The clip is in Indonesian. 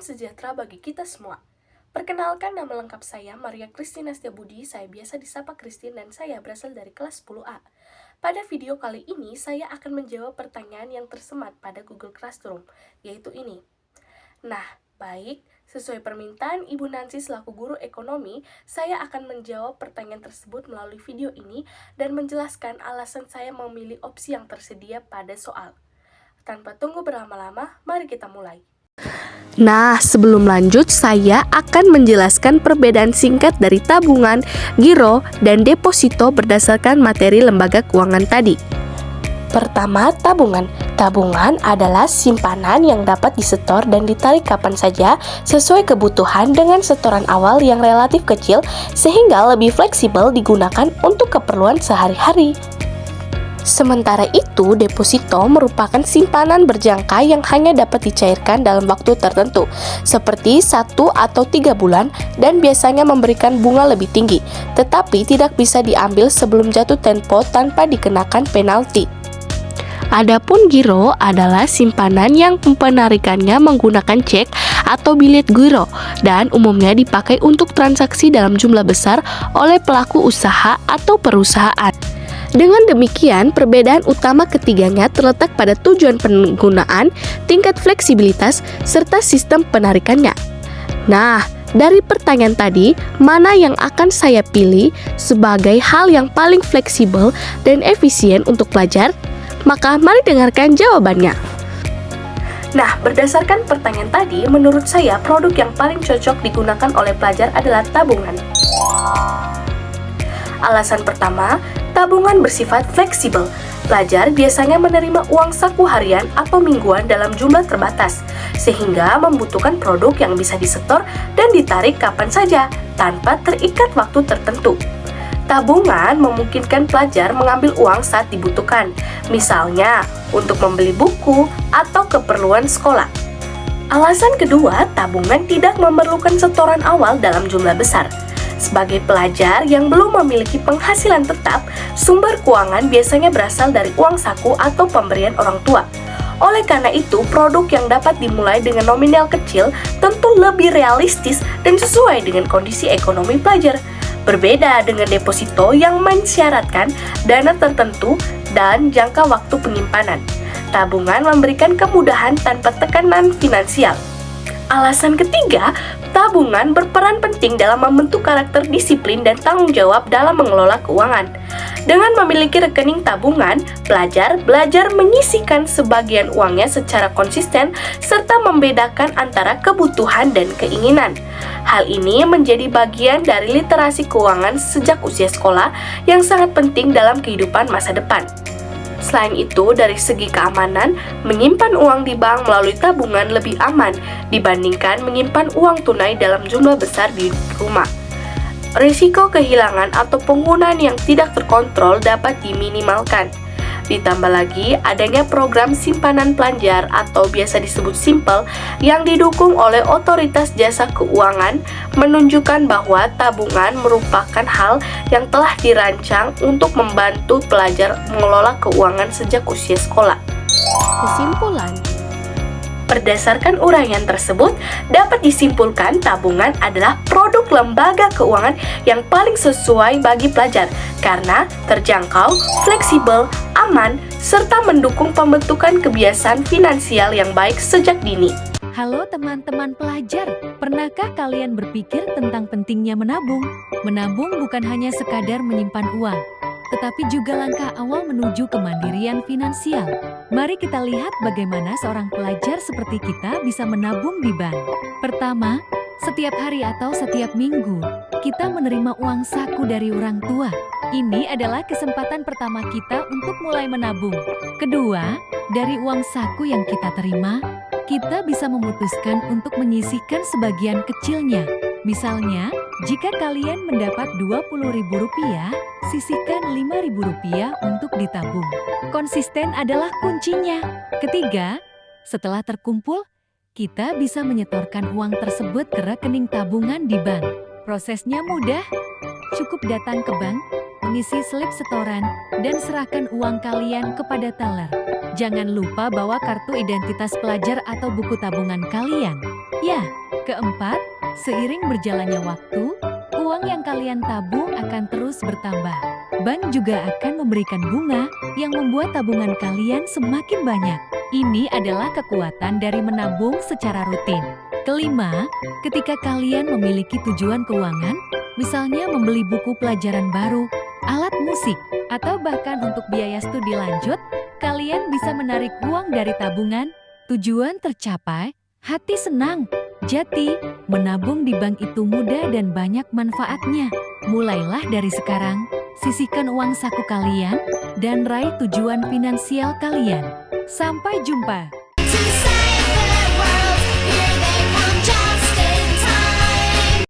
sejahtera bagi kita semua. Perkenalkan, nama lengkap saya Maria Christina Setiabudi, saya biasa disapa Christine dan saya berasal dari kelas 10A. Pada video kali ini, saya akan menjawab pertanyaan yang tersemat pada Google Classroom, yaitu ini. Nah, baik, sesuai permintaan Ibu Nancy selaku guru ekonomi, saya akan menjawab pertanyaan tersebut melalui video ini dan menjelaskan alasan saya memilih opsi yang tersedia pada soal. Tanpa tunggu berlama-lama, mari kita mulai. Nah, sebelum lanjut, saya akan menjelaskan perbedaan singkat dari tabungan, giro, dan deposito berdasarkan materi lembaga keuangan tadi. Pertama, tabungan. Tabungan adalah simpanan yang dapat disetor dan ditarik kapan saja sesuai kebutuhan dengan setoran awal yang relatif kecil sehingga lebih fleksibel digunakan untuk keperluan sehari-hari. Sementara itu, deposito merupakan simpanan berjangka yang hanya dapat dicairkan dalam waktu tertentu, seperti 1 atau 3 bulan dan biasanya memberikan bunga lebih tinggi, tetapi tidak bisa diambil sebelum jatuh tempo tanpa dikenakan penalti. Adapun giro adalah simpanan yang penarikannya menggunakan cek atau bilet giro dan umumnya dipakai untuk transaksi dalam jumlah besar oleh pelaku usaha atau perusahaan. Dengan demikian, perbedaan utama ketiganya terletak pada tujuan penggunaan, tingkat fleksibilitas, serta sistem penarikannya. Nah, dari pertanyaan tadi, mana yang akan saya pilih sebagai hal yang paling fleksibel dan efisien untuk pelajar? Maka mari dengarkan jawabannya. Nah, berdasarkan pertanyaan tadi, menurut saya produk yang paling cocok digunakan oleh pelajar adalah tabungan. Alasan pertama, tabungan bersifat fleksibel. Pelajar biasanya menerima uang saku harian atau mingguan dalam jumlah terbatas, sehingga membutuhkan produk yang bisa disetor dan ditarik kapan saja, tanpa terikat waktu tertentu. Tabungan memungkinkan pelajar mengambil uang saat dibutuhkan, misalnya untuk membeli buku atau keperluan sekolah. Alasan kedua, tabungan tidak memerlukan setoran awal dalam jumlah besar. Sebagai pelajar yang belum memiliki penghasilan tetap, sumber keuangan biasanya berasal dari uang saku atau pemberian orang tua. Oleh karena itu, produk yang dapat dimulai dengan nominal kecil tentu lebih realistis dan sesuai dengan kondisi ekonomi pelajar. Berbeda dengan deposito yang mensyaratkan dana tertentu dan jangka waktu penyimpanan. Tabungan memberikan kemudahan tanpa tekanan finansial. Alasan ketiga, tabungan berperan penting dalam membentuk karakter disiplin dan tanggung jawab dalam mengelola keuangan. Dengan memiliki rekening tabungan, pelajar belajar menyisihkan sebagian uangnya secara konsisten serta membedakan antara kebutuhan dan keinginan. Hal ini menjadi bagian dari literasi keuangan sejak usia sekolah yang sangat penting dalam kehidupan masa depan. Selain itu, dari segi keamanan, menyimpan uang di bank melalui tabungan lebih aman dibandingkan menyimpan uang tunai dalam jumlah besar di rumah. Risiko kehilangan atau penggunaan yang tidak terkontrol dapat diminimalkan. Ditambah lagi, adanya program simpanan pelajar atau biasa disebut SIMPEL yang didukung oleh Otoritas Jasa Keuangan menunjukkan bahwa tabungan merupakan hal yang telah dirancang untuk membantu pelajar mengelola keuangan sejak usia sekolah. Kesimpulan, berdasarkan uraian tersebut, dapat disimpulkan tabungan adalah produk lembaga keuangan yang paling sesuai bagi pelajar karena terjangkau, fleksibel, aman, serta mendukung pembentukan kebiasaan finansial yang baik sejak dini. Halo teman-teman pelajar, pernahkah kalian berpikir tentang pentingnya menabung? Menabung bukan hanya sekadar menyimpan uang, tetapi juga langkah awal menuju kemandirian finansial. Mari kita lihat bagaimana seorang pelajar seperti kita bisa menabung di bank. Pertama, setiap hari atau setiap minggu, kita menerima uang saku dari orang tua. Ini adalah kesempatan pertama kita untuk mulai menabung. Kedua, dari uang saku yang kita terima, kita bisa memutuskan untuk menyisihkan sebagian kecilnya. Misalnya, jika kalian mendapat Rp20.000, sisihkan Rp5.000 untuk ditabung. Konsisten adalah kuncinya. Ketiga, setelah terkumpul, kita bisa menyetorkan uang tersebut ke rekening tabungan di bank. Prosesnya mudah, cukup datang ke bank, mengisi slip setoran, dan serahkan uang kalian kepada teller. Jangan lupa bawa kartu identitas pelajar atau buku tabungan kalian. Ya, keempat, seiring berjalannya waktu, uang yang kalian tabung akan terus bertambah. Bank juga akan memberikan bunga yang membuat tabungan kalian semakin banyak. Ini adalah kekuatan dari menabung secara rutin. Kelima, ketika kalian memiliki tujuan keuangan, misalnya membeli buku pelajaran baru, alat musik, atau bahkan untuk biaya studi lanjut, kalian bisa menarik uang dari tabungan. Tujuan tercapai, hati senang. Jadi, menabung di bank itu mudah dan banyak manfaatnya. Mulailah dari sekarang, sisihkan uang saku kalian, dan raih tujuan finansial kalian. Sampai jumpa!